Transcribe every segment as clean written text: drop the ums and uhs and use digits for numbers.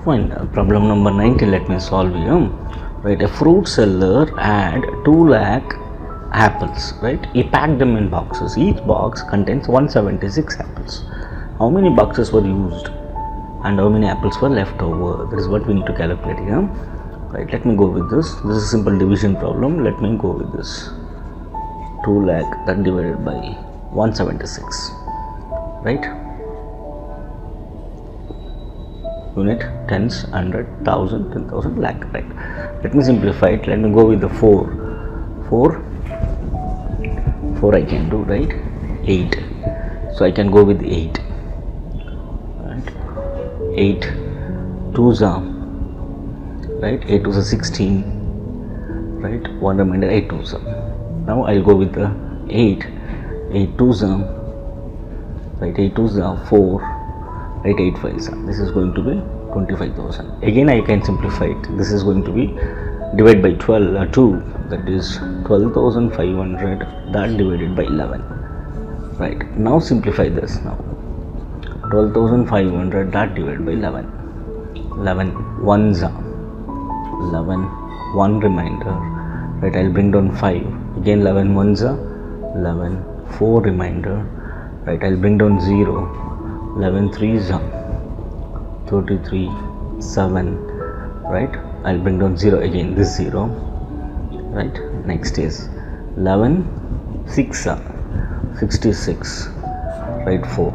Fine. Problem number 19, let me solve here. Right, a fruit seller had 2 lakh apples. Right, he packed them in boxes. Each box contains 176 apples. How many boxes were used and how many apples were left over? That is what we need to calculate here. Right, let me go with this. This is a simple division problem. Let me go with this. 2 lakh that divided by 176. Right. Unit, tens, 100, 1000, 10,000, lakh. Right. Let me simplify it. Let me go with the 4 I can do, right? 8. So I can go with 8. Right. 8 2s are, right? 8 2s are 16. Right. 1 remainder, 8 2s are. Now I'll go with the 8. 8 2s are, right? 8 2s are 4. Right, 8 5s. This is going to be 25,000. Again, I can simplify it. This is going to be divided by 2. That is 12,500. That divided by 11. Right. Now simplify this. Now 12,500. That divided by 11. 11 1s are 11. 1 remainder. Right. I'll bring down 5. Again 11 1s are 11. 4 remainder. Right. I'll bring down 0. 11 3s are 33. 7. Right. I'll bring down 0 again. This 0. Right. Next is 11 6 are 66. Right. 4.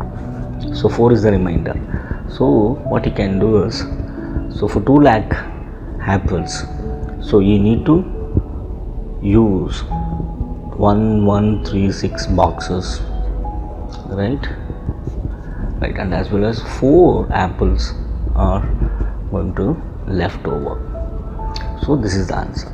So 4 is the remainder. So what you can do is, so for 2 lakh apples, so you need to use 1136 boxes. Right. Right, and as well as 4 apples are going to left over. So this is the answer.